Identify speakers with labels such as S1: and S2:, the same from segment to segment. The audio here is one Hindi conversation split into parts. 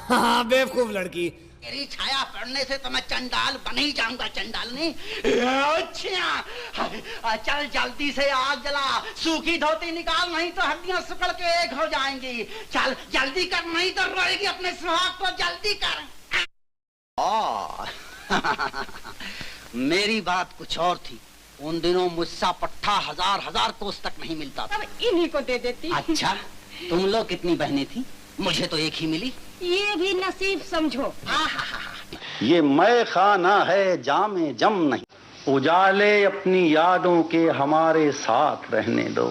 S1: हाँ बेवकूफ लड़की।
S2: तेरी छाया पड़ने से तो मैं चंडाल बन ही जाऊंगा, चंडाल नहीं। अच्छा चल जल्दी से आग जला, सूखी धोती निकाल, नहीं तो हड्डियां सुकड़ के एक हो जाएंगी। चल जल्दी कर, नहीं तो रोएगी अपने सुहाग को, जल्दी कर। मेरी बात कुछ और थी। उन दिनों मुझसा पट्टा हजार कोस तक नहीं मिलता था।
S3: अब इन्हीं को दे देती।
S2: अच्छा तुम लोग कितनी बहनें थी? मुझे तो एक ही मिली।
S3: ये भी नसीब समझो।
S4: ये मैं खाना है जामे जम नहीं, उजाले अपनी यादों के हमारे साथ रहने दो,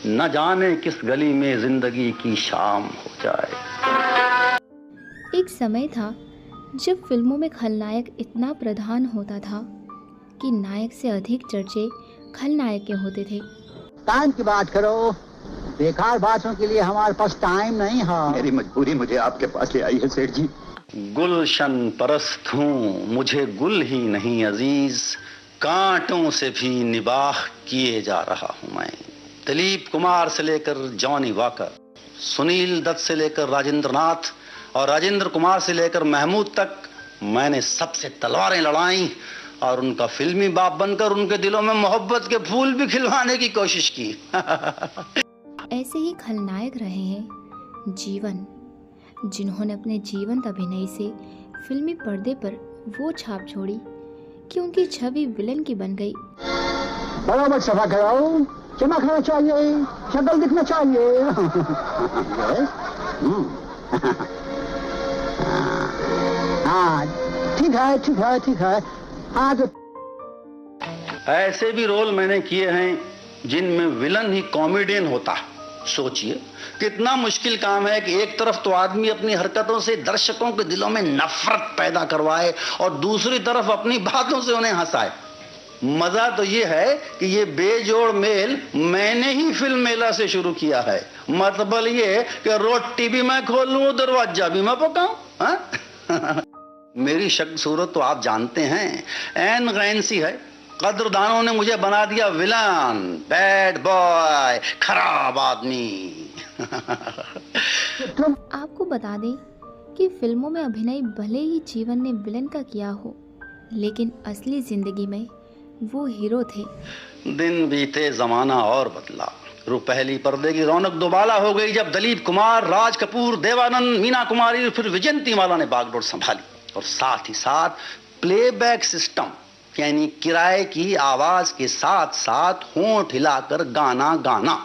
S4: न जाने किस गली में जिंदगी की शाम हो जाए।
S5: एक समय था जब फिल्मों में खलनायक इतना प्रधान होता था कि नायक से अधिक चर्चे खलनायक के होते थे।
S6: टाइम की बात करो, बेकार बातों के लिए हमारे पास टाइम नहीं है।
S7: मेरी मजबूरी मुझे आपके पास ले आई है सेठ जी।
S4: गुलशन परस्त हूँ, मुझे गुल ही नहीं अजीज, कांटों से भी निबाह किए जा रहा हूँ मैं। दिलीप कुमार से लेकर जॉनी वॉकर, सुनील दत्त से लेकर राजेंद्र नाथ और राजेंद्र कुमार से लेकर महमूद तक मैंने सबसे तलवारें लड़ाई और उनका फिल्मी बाप बनकर उनके दिलों में मोहब्बत के फूल भी खिलवाने की कोशिश की।
S5: ऐसे ही खलनायक रहे हैं जीवन, जिन्होंने अपने जीवंत अभिनय से फिल्मी पर्दे पर वो छाप छोड़ी कि उनकी छवि विलन की बन गई।
S6: बराबर सफा कराओ, चमकना चाहिए, शक्ल दिखना चाहिए। हाँ ठीक है ठीक है ठीक है। आज
S4: ऐसे भी रोल मैंने किए हैं जिनमें विलन ही कॉमेडियन होता है। सोचिए कितना मुश्किल काम है कि एक तरफ तो आदमी अपनी हरकतों से दर्शकों के दिलों में नफरत पैदा करवाए और दूसरी तरफ अपनी बातों से उन्हें हंसाए। मजा तो ये है कि ये बेजोड़ मेल मैंने ही फिल्म मेला से शुरू किया है। मतलब ये कि रोटी भी मैं खोलूं, दरवाजा भी मैं पकाऊं। मेरी शक्ल सूरत तो आप जानते हैं, एन गैन सी है। कद्रदानों ने मुझे बना दिया विलन, बैड बॉय, खराब आदमी।
S5: आपको बता दें कि फिल्मों में अभिनय भले ही जीवन ने विलन का किया हो, लेकिन असली जिंदगी में वो हीरो थे।
S4: दिन बीते जमाना और बदला। रुपहली पर्दे की रौनक दोबाला हो गई जब दिलीप कुमार, राज कपूर, देवानंद, मीना कुमारी फिर विजयंतीमाला ने बागडोर संभाली। और साथ ही साथ प्लेबैक सिस्टम, यानी किराए की आवाज के साथ साथ होंठ हिलाकर गाना गाना।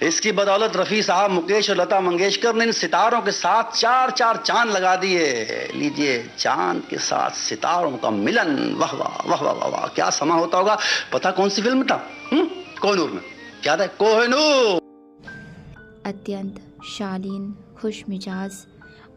S4: इसकी बदौलत रफी साहब, मुकेश और लता मंगेशकर ने इन सितारों के साथ चार चार चांद लगा दिए। लीजिए, चांद के साथ सितारों का मिलन, वाह वाह वाह वाह वाह वाह, क्या समा होता होगा। पता कौन सी फिल्म था? कोहिनूर में। याद है? कोहिनूर।
S5: अत्यंत शालीन, खुश मिजाज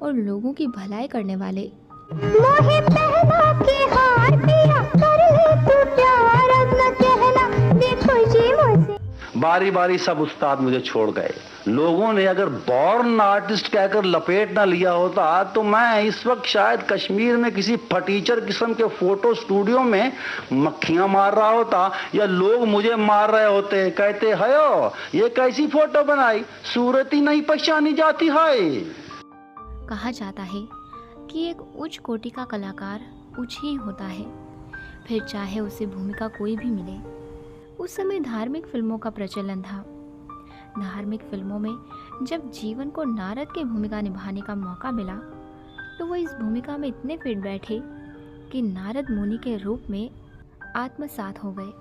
S5: और लोगों की भलाई करने वाले।
S8: मोहे पहना के हार पिया, कर ले तू प्यार, अब न कहना देखो जी मुझे।
S4: बारी बारी सब उस्ताद मुझे छोड़ गए। लोगों ने अगर बॉर्न आर्टिस्ट कहकर लपेट ना लिया होता तो मैं इस वक्त शायद कश्मीर में किसी फटीचर किस्म के फोटो स्टूडियो में मक्खियां मार रहा होता, या लोग मुझे मार रहे होते, कहते हयो ये कैसी फोटो बनाई, सूरत ही नहीं पहचानी जाती है।
S5: कहा जाता है कि एक उच्च कोटि का कलाकार उच्च ही होता है, फिर चाहे उसे भूमिका कोई भी मिले। उस समय धार्मिक फिल्मों का प्रचलन था। धार्मिक फिल्मों में जब जीवन को नारद की भूमिका निभाने का मौका मिला तो वो इस भूमिका में इतने फिट बैठे कि नारद मुनि के रूप में आत्मसात हो गए।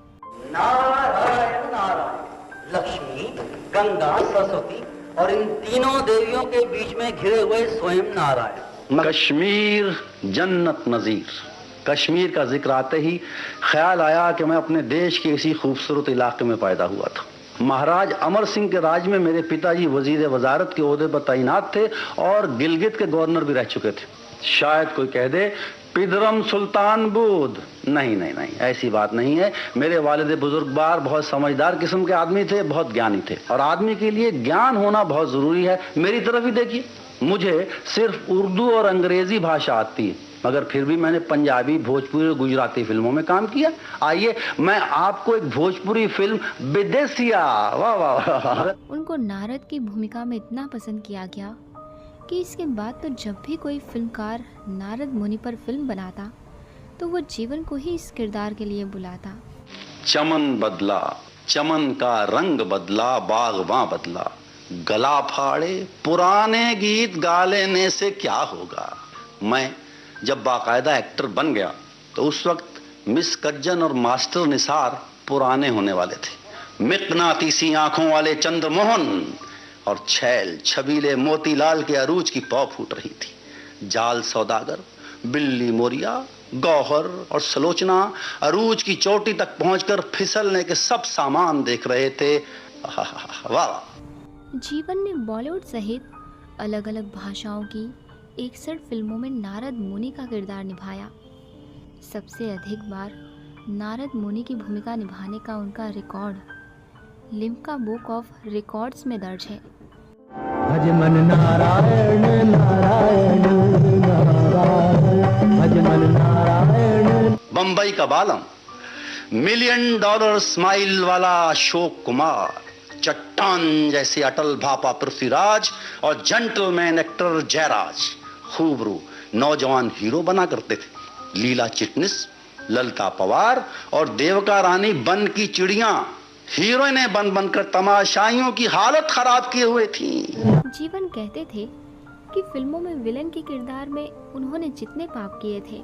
S2: नारायण नारायण, लक्ष्मी, गंगा, सरस्वती और इन तीनों देवियों के बीच में घिरे हुए स्वयं नारायण।
S4: कश्मीर जन्नत नजीर। कश्मीर का जिक्र आते ही ख्याल आया कि मैं अपने देश के इसी खूबसूरत इलाके में पैदा हुआ था। महाराज अमर सिंह के राज में मेरे पिताजी वजीर वजारत के ओहदे पर तैनात थे और गिलगित के गवर्नर भी रह चुके थे। शायद कोई कह दे पिदरम सुल्तान बुद्ध। नहीं नहीं नहीं, ऐसी बात नहीं है। मेरे वालिद बुजुर्गवार बहुत समझदार किस्म के आदमी थे, बहुत ज्ञानी थे, और आदमी के लिए ज्ञान होना बहुत जरूरी है। मेरी तरफ ही देखिए, मुझे सिर्फ उर्दू और अंग्रेजी भाषा आती है, मगर फिर भी मैंने पंजाबी, भोजपुरी और गुजराती फिल्मों में काम किया। आइए मैं आपको एक भोजपुरी फिल्म विदेशिया, वाह वाह।
S5: उनको नारद की भूमिका में इतना पसंद किया गया कि इसके बाद तो जब भी कोई फिल्मकार नारद मुनि पर फिल्म बनाता तो वो जीवन को ही इस किरदार के लिए बुलाता।
S4: चमन बदला, चमन का रंग बदला, बागवां बदला, गला फाड़े पुराने गीत गा लेने से क्या होगा। मैं जब बाकायदा एक्टर बन गया तो उस वक्त मिस कज्जन और मास्टर निसार पुराने होने वाले थे। मिकनातीसी आंखों वाले चंद्रमोहन और छैल छबीले मोतीलाल के अरूज की पौ फूट रही थी। जाल सौदागर, बिल्ली मोरिया, गौहर और सलोचना अरूज की चोटी तक पहुंचकर फिसलने के सब सामान देख रहे थे। वाह।
S5: जीवन ने बॉलीवुड सहित अलग अलग भाषाओं की 61 फिल्मों में नारद मुनि का किरदार निभाया। सबसे अधिक बार नारद मुनि की भूमिका निभाने का उनका record Limca book of records में दर्ज है।
S6: भजमन नारायण नारायण नारायण, भजमन नारायण।
S4: बंबई का बालम, $1 मिलियन स्माइल वाला अशोक कुमार, चट्टान जैसे अटल भापा पृथ्वीराज और जेंटलमैन एक्टर जयराज खूबरू नौजवान हीरो बना करते थे। लीला चिटनिस, ललता पवार और देवका रानी बन की चिड़िया हीरोइनें बन बनकर तमाशाइयों की हालत खराब किए हुए थी।
S5: जीवन कहते थे कि फिल्मों में विलन के किरदार में उन्होंने जितने पाप किए थे,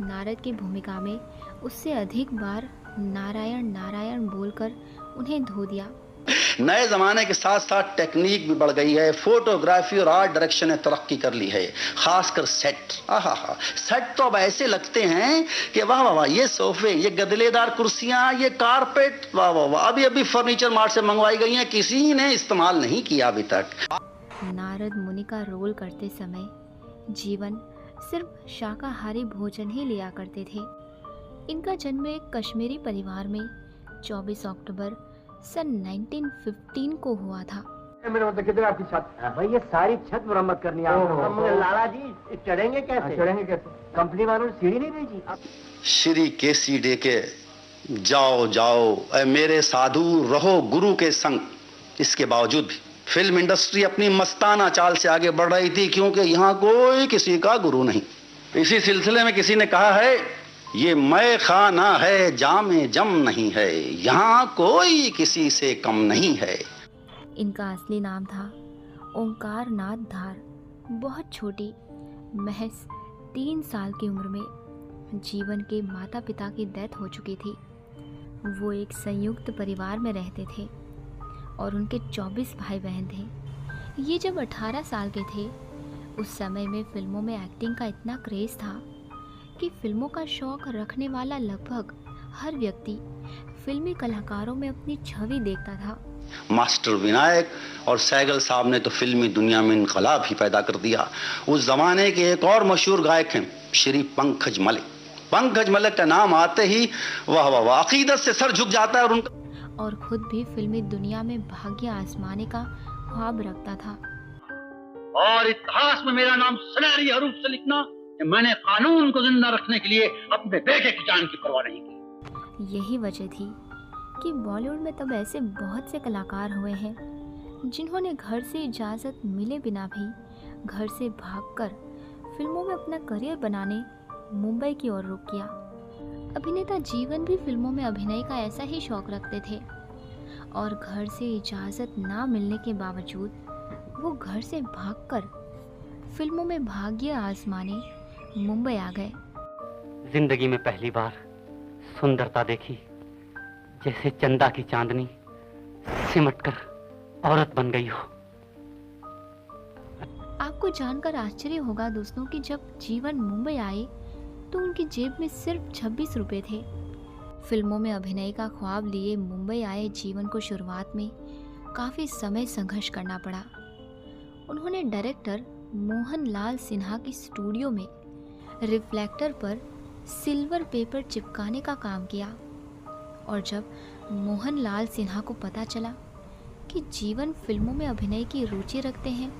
S5: नारद की भूमिका में उससे अधिक बार नारायण नारायण बोलकर उन्हें धो दिया।
S4: नए जमाने के साथ साथ टेक्निक भी बढ़ गई है। फोटोग्राफी और आर्ट डायरेक्शन ने तरक्की कर ली है, खासकर सेट। सेट तो अब ऐसे लगते हैं कि वाह वाह वाह, ये सोफे, ये गदलेदार कुर्सियां, ये कारपेट, वाह वाह वाह, अभी फर्नीचर मार्ट से मंगवाई गई हैं, किसी ने इस्तेमाल नहीं किया अभी तक।
S5: नारद मुनि का रोल करते समय जीवन सिर्फ शाकाहारी भोजन ही लिया करते थे। इनका जन्म एक कश्मीरी परिवार में 24 अक्टूबर सन 1915 को हुआ था।
S6: मेरे मतलब कितने आपकी छत? भाई ये सारी छत मरम्मत करनी है। लाला जी चढ़ेंगे कैसे? चढ़ेंगे कैसे? कंपनी वालों ने सीढ़ी नहीं भेजी।
S4: श्री केसी डे के जाओ जाओ ऐ मेरे साधु रहो गुरु के संग, इसके बावजूद भी फिल्म इंडस्ट्री अपनी मस्ताना चाल से आगे बढ़ रही थी, क्योंकि यहाँ कोई किसी का गुरु नहीं। इसी सिलसिले में किसी ने कहा है, ये मैं खाना है जामे जम नहीं है, यहाँ कोई किसी से कम नहीं है।
S5: इनका असली नाम था ओंकार नाथ धार। बहुत छोटी, महज 3 साल की उम्र में जीवन के माता पिता की डेथ हो चुकी थी। वो एक संयुक्त परिवार में रहते थे और उनके 24 भाई बहन थे। ये जब 18 साल के थे, उस समय में फिल्मों में एक्टिंग का इतना क्रेज था कि फिल्मों का शौक रखने वाला लगभग हर व्यक्ति फिल्मी कलाकारों में अपनी छवि देखता था।
S4: मास्टर विनायक और सैगल साहब ने तो फिल्मी दुनिया में इनकलाब ही पैदा कर दिया। उस जमाने के एक और मशहूर गायक हैं श्री पंकज मलिक। पंकज मलिक का नाम आते ही वाह वाह वाह, अकीदत से सर झुक जाता है।
S5: और खुद भी फिल्मी दुनिया में भाग्य आजमाने का ख्वाब रखता था।
S4: और इतिहास में मेरा नाम सुनहरी हरूफ से लिखना कि मैंने कानून को जिंदा रखने के लिए अपने बेटे की जान की परवाह नहीं की।
S5: यही वजह थी कि बॉलीवुड में तब ऐसे बहुत से कलाकार हुए हैं जिन्होंने घर से इजाज़त मिले बिना भी घर से भागकर फिल्मों में अपना करियर बनाने मुंबई की ओर रुख किया। अभिनेता जीवन भी फिल्मों में अभिनय का ऐसा ही शौक रखते थे और घर से इजाज़त ना मिलने के बावजूद वो घर से भागकर फिल्मों में भाग्य आजमाने मुंबई आ गए।
S9: जिंदगी में पहली बार सुंदरता देखी, जैसे चंदा की चांदनी सिमटकर औरत बन गई हो।
S5: आपको जानकर आश्चर्य होगा दोस्तों कि जब जीवन मुंबई आए तो उनकी जेब में सिर्फ 26 रुपए थे। फिल्मों में अभिनय का ख्वाब लिए मुंबई आए जीवन को शुरुआत में काफ़ी समय संघर्ष करना पड़ा। उन्होंने डायरेक्टर मोहन लाल सिन्हा की स्टूडियो में रिफ्लेक्टर पर सिल्वर पेपर चिपकाने का काम किया और जब मोहन लाल सिन्हा को पता चला कि जीवन फिल्मों में अभिनय की रुचि रखते हैं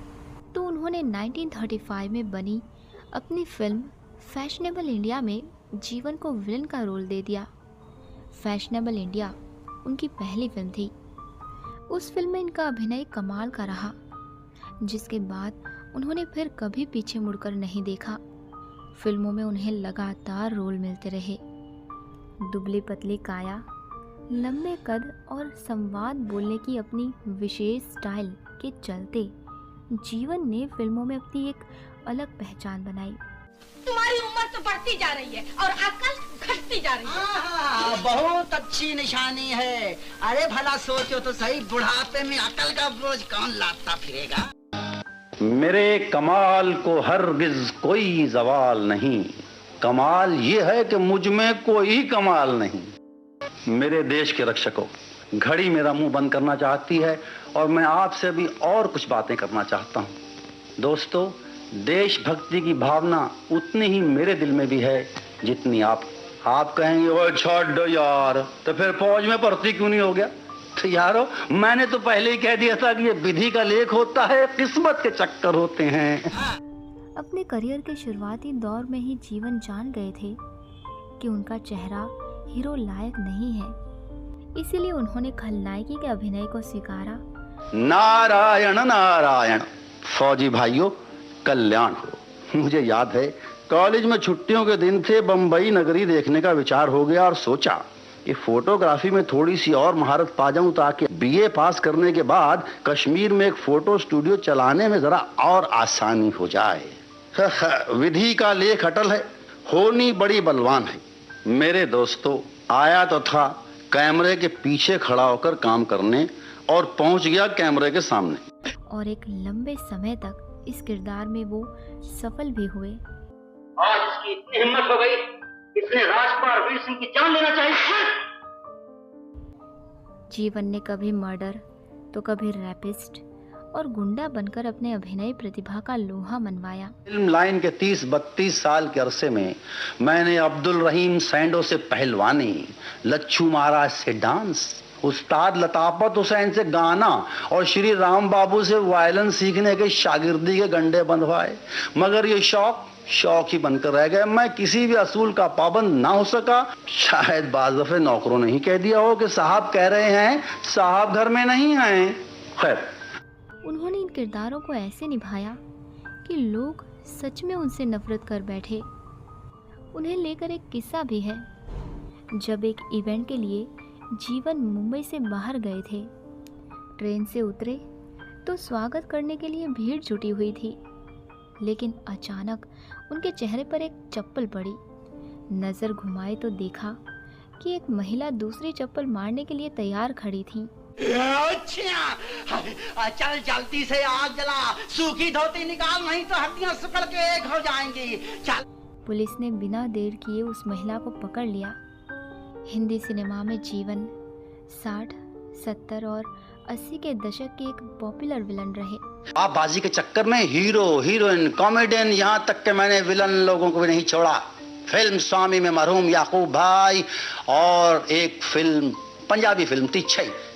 S5: तो उन्होंने 1935 में बनी अपनी फिल्म फैशनेबल इंडिया में जीवन को विलन का रोल दे दिया। फैशनेबल इंडिया उनकी पहली फिल्म थी। उस फिल्म में इनका अभिनय कमाल का रहा, जिसके बाद उन्होंने फिर कभी पीछे मुड़कर नहीं देखा। फिल्मों में उन्हें लगातार रोल मिलते रहे। दुबली पतली काया, लंबे कद और संवाद बोलने की अपनी विशेष स्टाइल के चलते जीवन ने फिल्मों में अपनी एक अलग पहचान बनाई।
S3: तुम्हारी उम्र तो बढ़ती जा रही है और अकल घटती जा रही है।
S2: बहुत अच्छी निशानी है। अरे भला सोचो तो सही, बुढ़ापे में अकल का बोझ कौन लादता फिरेगा।
S4: मेरे कमाल को हरगिज कोई जवाल नहीं। कमाल ये है कि मुझ में कोई कमाल नहीं। मेरे देश के रक्षकों, घड़ी मेरा मुंह बंद करना चाहती है और मैं आपसे भी और कुछ बातें करना चाहता हूं। दोस्तों, देशभक्ति की भावना उतनी ही मेरे दिल में भी है जितनी आप कहेंगे ओए छोड़ यार, तो फिर फौज में भर्ती क्यों नहीं हो गया? तो यारो, मैंने तो पहले ही कह दिया था कि ये विधि का लेख होता है, किस्मत के चक्कर होते हैं।
S5: अपने करियर के शुरुआती दौर में ही जीवन जान गए थे कि उनका चेहरा हीरो लायक नहीं है, इसीलिए उन्होंने खलनायकी के अभिनय को स्वीकारा।
S4: नारायण नारायण। फौजी भाइयों, कल्याण हो। मुझे याद है कॉलेज में छुट्टियों के दिन थे, बंबई नगरी देखने का विचार हो गया और सोचा कि फोटोग्राफी में थोड़ी सी और महारत पा जाऊं ताकि बीए पास करने के बाद कश्मीर में एक फोटो स्टूडियो चलाने में जरा और आसानी हो जाए। विधि का लेख अटल है, होनी बड़ी बलवान है। मेरे दोस्तों, आया तो था कैमरे के पीछे खड़ा होकर काम करने और पहुंच गया कैमरे के सामने।
S5: और एक लंबे समय तक इस किरदार में वो सफल भी हुए।
S6: आज इसकी इतनी हिम्मत हो गई, इसने राजकुमार वीर सिंह की जान लेना चाहिए।
S5: जीवन ने कभी मर्डर तो कभी रैपिस्ट और गुंडा बनकर अपने अभिनय प्रतिभा का लोहा मनवाया।
S4: फिल्म लाइन के 30-32 साल के अरसे में मैंने अब्दुल रहीम सैंडो से पहलवानी, लच्छू महाराज से डांस, उस्ताद लताफत हुसैन से गाना और श्री राम बाबू से वायलिन सीखने के शागिर्दी के गंडे बंधवाए, मगर ये शौक ही बनकर रह गए। मैं किसी भी असूल का पाबंद ना हो सका। शायद बाज़ दफे नौकरों ने ही कह दिया हो कि साहब कह रहे हैं, साहब घर में नहीं हैं। खैर,
S5: उन्होंने इन किरदारों को ऐसे निभाया कि लोग सच में उनसे नफरत कर बैठे। उन्हें लेकर एक किस्सा भी है। जब एक इवेंट के लिए जीवन मुंबई से बाहर गए थे, ट्रेन से उतरे तो स्वागत करने के लिए भीड़ जुटी हुई थी, लेकिन अचानक उनके चेहरे पर एक चप्पल पड़ी। नज़र घुमाए तो देखा कि एक महिला दूसरी चप्पल मारने के लिए तैयार खड़ी थी।
S2: अच्छा, चल जल्दी से आग जला, सूखी धोती निकाल, नहीं तो हड्डियां सिकुड़ के एक हो जाएंगी। चल।
S5: पुलिस ने बिना देर किए उस महिला को पकड़ लिया। हिंदी सिनेमा में जीवन 60, 70 और 80 के दशक के एक पॉपुलर विलन रहे।
S4: आप बाजी के चक्कर में हीरो, हीरोइन, कॉमेडियन, यहाँ तक कि मैंने विलन लोगों को भी नहीं छोड़ा। फिल्म स्वामी में मरहूम याकूब भाई और एक फिल्म, पंजाबी फिल्म थी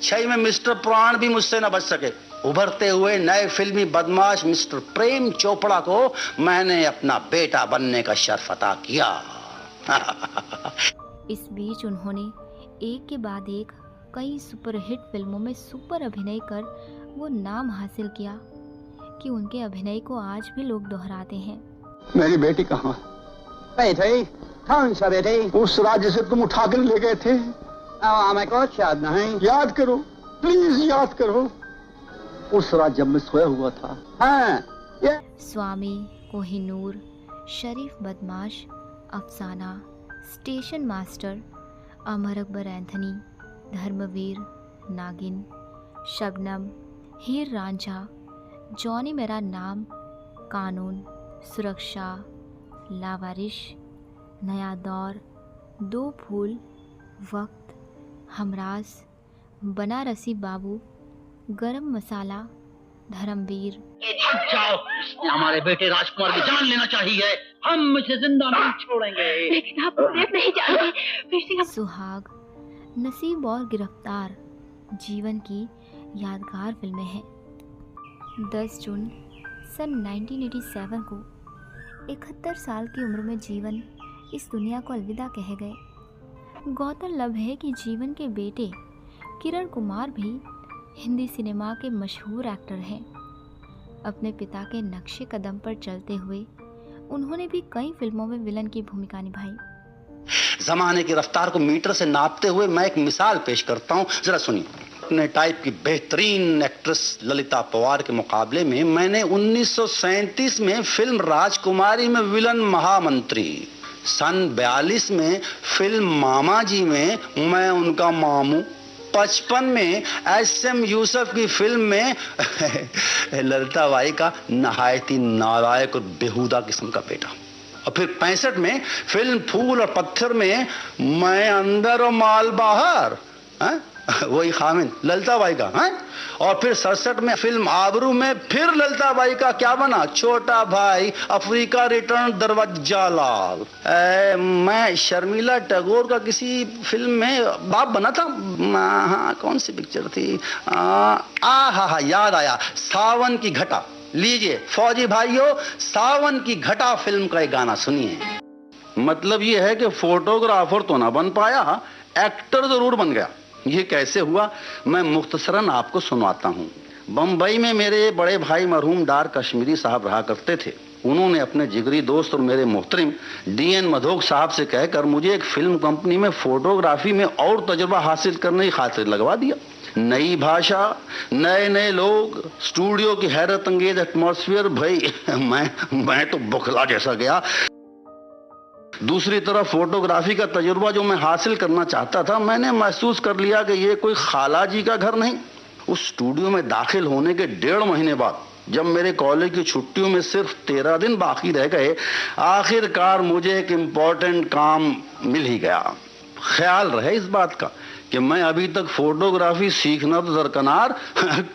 S4: छई में मिस्टर प्राण भी मुझसे न बच सके। उभरते हुए नए फिल्मी बदमाश मिस्टर प्रेम चोपड़ा को मैंने अपना बेटा बनने का शर्फ अता किया।
S5: इस बीच उन्होंने एक के बाद एक कई सुपरहिट फिल्मों में सुपर अभिनय कर वो नाम हासिल किया कि उनके अभिनय को आज भी लोग दोहराते हैं।
S7: मेरी बेटी कहाँ?
S6: बेटी? कौन सा बेटी?
S7: उस राज्य से तुम उठा कर ले गए थे।
S6: हमें कुछ याद नहीं।
S7: याद करो, प्लीज याद करो। उस रात जब मैं सोया हुआ था।
S6: हाँ,
S5: स्वामी, कोहिनूर, शरीफ बदमाश, अफसाना, station master, Amar Akbar Anthony, Dharmveer, नागिन, शबनम, हीर रांझा, जॉनी मेरा नाम, कानून, सुरक्षा, लावारिश, नया दौर, दो फूल, वक्त, हमराज, बनारसी बाबू, गरम मसाला, धर्मवीर।
S6: जाओ, हमारे बेटे राजकुमार की जान लेना चाहिए, हम इसे जिंदा नहीं छोड़ेंगे।
S8: लेकिन आप नहीं जाएंगे।
S5: सुहाग, नसीब और गिरफ्तार जीवन की यादगार फिल्में हैं। 10 जून सन 1987 को 71 साल की उम्र में जीवन इस दुनिया को अलविदा कह गए। गौरतलब है कि जीवन के बेटे किरण कुमार भी हिंदी सिनेमा के मशहूर एक्टर हैं। अपने पिता के नक्शे कदम पर चलते हुए उन्होंने भी कई फिल्मों में विलन की भूमिका निभाई।
S4: जमाने की रफ्तार को मीटर से नापते हुए मैं एक मिसाल पेश करता हूं, जरा सुनिए। अपने टाइप की बेहतरीन एक्ट्रेस ललिता पवार के मुकाबले में मैंने 1937 में फिल्म राजकुमारी में विलन महामंत्री, सन 42 में फिल्म मामा जी में मैं उनका मामू, 55 में एस.एम. यूसुफ की फिल्म में ललिता बाई का नहायती नालायक और बेहुदा किस्म का बेटा, और फिर 65 में फिल्म फूल और पत्थर में मैं अंदर और माल बाहर, वही खामिन ललिता बाई का, और फिर 67 में फिल्म आबरू में फिर ललिता बाई का क्या बना, छोटा भाई, अफ्रीका रिटर्न, दरवाजा लाल। मैं शर्मिला टैगोर का किसी फिल्म में बाप बना था, हाँ कौन सी पिक्चर थी, हाँ याद आया, सावन की घटा। लीजिए फौजी भाइयों, सावन की घटा फिल्म का एक गाना सुनिए। मतलब ये है कि फोटोग्राफर तो ना बन पाया, एक्टर जरूर बन गया। ये कैसे हुआ मैं मुख्तसरन आपको सुनाता हूँ। बम्बई में मेरे बड़े भाई मरहूम डार कश्मीरी साहब रहा करते थे। उन्होंने अपने जिगरी दोस्त और मेरे मोहतरम डी.एन. मधोक साहब से कहकर मुझे एक फिल्म कंपनी में फोटोग्राफी में और तजुर्बा हासिल करने की खातिर लगवा दिया। नई भाषा, नए नए लोग, स्टूडियो की हैरत अंगेज एटमॉस्फेयर, भाई मैं तो बुखला जैसा गया। दूसरी तरफ फोटोग्राफी का तजुर्बा जो मैं हासिल करना चाहता था, मैंने महसूस कर लिया कि ये कोई खाला जी का घर नहीं। उस स्टूडियो में दाखिल होने के 1.5 महीने बाद, जब मेरे कॉलेज की छुट्टियों में सिर्फ 13 दिन बाकी रह गए, आखिरकार मुझे एक इम्पोर्टेंट काम मिल ही गया। ख्याल रहे इस बात का कि मैं अभी तक फोटोग्राफी सीखना तो दरकनार,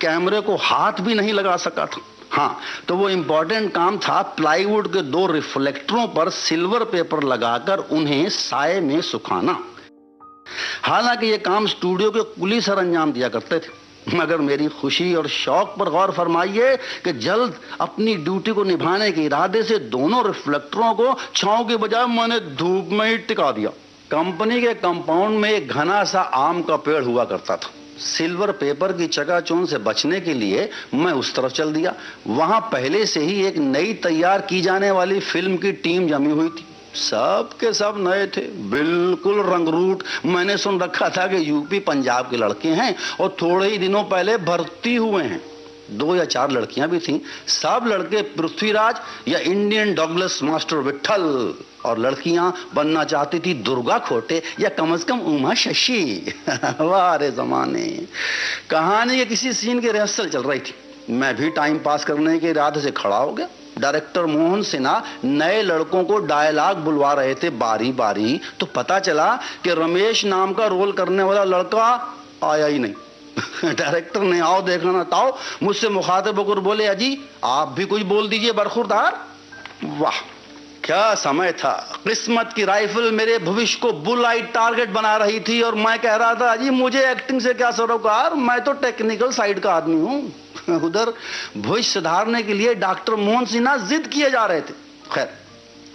S4: कैमरे को हाथ भी नहीं लगा सका था। हाँ, तो वो इम्पोर्टेंट काम था प्लाईवुड के 2 रिफ्लेक्टरों पर सिल्वर पेपर लगाकर उन्हें साये में सुखाना। हालांकि ये काम स्टूडियो के कुली सर अंजाम दिया करते थे, मगर मेरी खुशी और शौक पर गौर फरमाइए कि जल्द अपनी ड्यूटी को निभाने के इरादे से दोनों रिफ्लेक्टरों को छांव के बजाय मैंने धूप में ही टिका दिया। कंपनी के कंपाउंड में एक घना सा आम का पेड़ हुआ करता था। सिल्वर पेपर की चकाचौंध से बचने के लिए मैं उस तरफ चल दिया। वहां पहले से ही एक नई तैयार की जाने वाली फिल्म की टीम जमी हुई थी। सब के सब नए थे, बिल्कुल रंगरूट। मैंने सुन रखा था कि यूपी पंजाब के लड़के हैं और थोड़े ही दिनों पहले भर्ती हुए हैं। 2 या 4 लड़कियां भी थीं। सब लड़के पृथ्वीराज या इंडियन डॉगलस मास्टर विट्ठल, और लड़कियां बनना चाहती थी दुर्गा खोटे या कम से कम उमा शशि। वाह रे जमाने। कहानी के किसी सीन की रिहर्सल चल रही थी। मैं भी टाइम पास करने के इरादे से खड़ा हो गया। डायरेक्टर मोहन सिन्हा नए लड़कों को डायलॉग बुलवा रहे थे बारी बारी, तो पता चला कि रमेश नाम का रोल करने वाला लड़का आया ही नहीं। डायरेक्टर ने आओ देखा ना ताओ मुझसे मुखातिब होकर बोले, अजी आप भी कुछ बोल दीजिए बरखुरदार। वाह क्या समय था। किस्मत की राइफल मेरे भविष्य को बुल आई टारगेट बना रही थी और मैं कह रहा था, अजी मुझे एक्टिंग से क्या सरोकार, मैं तो टेक्निकल साइड का आदमी हूं। उधर भविष्य सुधारने के लिए डॉक्टर मोहन सिन्हा जिद किए जा रहे थे। खैर,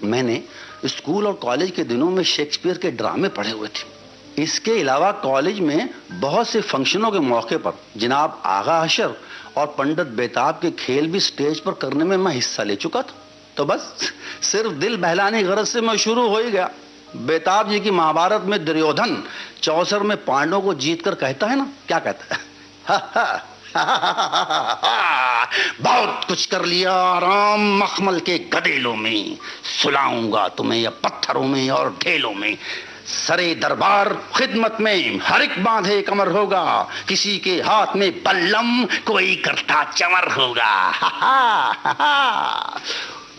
S4: मैंने स्कूल और कॉलेज के दिनों में शेक्सपियर के ड्रामे पढ़े हुए थे। इसके अलावा कॉलेज में बहुत से फंक्शनों के मौके पर जनाब आगा हशर और पंडित बेताब के खेल भी स्टेज पर करने में मैं हिस्सा ले चुका था। तो बस सिर्फ दिल बहलाने की गरज से मैं शुरू हो ही गया। बेताब जी की महाभारत में दुर्योधन चौसर में पांडवों को जीतकर कहता है ना, क्या कहता है, बहुत कुछ कर लिया राम मखमल के गदेलों में, सुलाऊंगा तुम्हें या पत्थरों में और ढेलों में, सरे दरबार खिदमत में हर एक बांधे कमर होगा, किसी के हाथ में बल्लम कोई करता चमर होगा।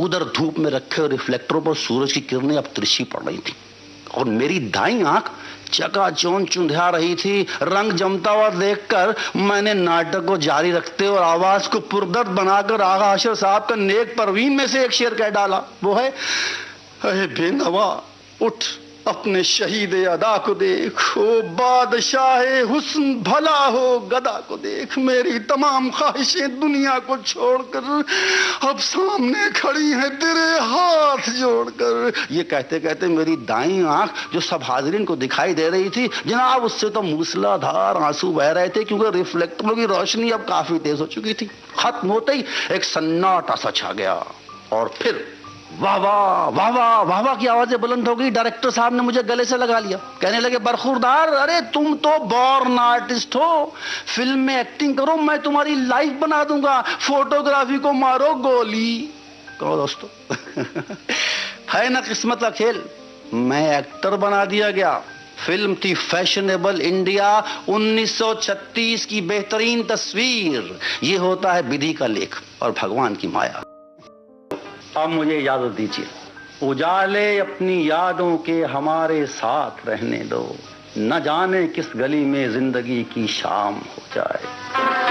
S4: उधर धूप में रखे रिफ्लेक्टरों पर सूरज की किरणें अब तिरछी पड़ रही थी और मेरी दाईं आंख चकाचौंध चुंधिया रही थी। रंग जमता हुआ देखकर मैंने नाटक को जारी रखते और आवाज को पुरदर्द बनाकर आगा हशर साहब का नेक परवीन में से एक शेर कह डाला। वो है, अरे बेनवा उठ,
S7: अपने शहीद अदा को देख, ओ बादशाह हुस्न भला हो गदा को देख। मेरी तमाम ख्वाहिशें दुनिया को छोड़कर अब सामने खड़ी हैं तेरे हाथ जोड़कर। ये कहते कहते मेरी दाईं आंख जो सब हाजिरीन को दिखाई दे रही थी जनाब, उससे तो मूसलाधार आंसू बह रहे थे, क्योंकि रिफ्लेक्टरों की रोशनी अब काफी तेज हो चुकी थी। खत्म होते ही एक सन्नाटा सा छा गया और फिर वाह वाह वाह वाह वाह वाह की आवाजें बुलंद हो गई। डायरेक्टर साहब ने मुझे गले से लगा लिया, कहने लगे बरखुरदार, अरे तुम तो बॉर्न आर्टिस्ट हो, फिल्म में एक्टिंग करो, मैं तुम्हारी लाइफ बना दूंगा, फोटोग्राफी को मारो गोली। कहो दोस्तों है ना किस्मत का खेल, मैं एक्टर बना दिया गया। फिल्म थी फैशनेबल इंडिया 1936 की बेहतरीन तस्वीर। ये होता है विधि का लेख और भगवान की माया। अब मुझे इजाजत दीजिए, उजाले अपनी यादों के हमारे साथ रहने दो, न जाने किस गली में जिंदगी की शाम हो जाए।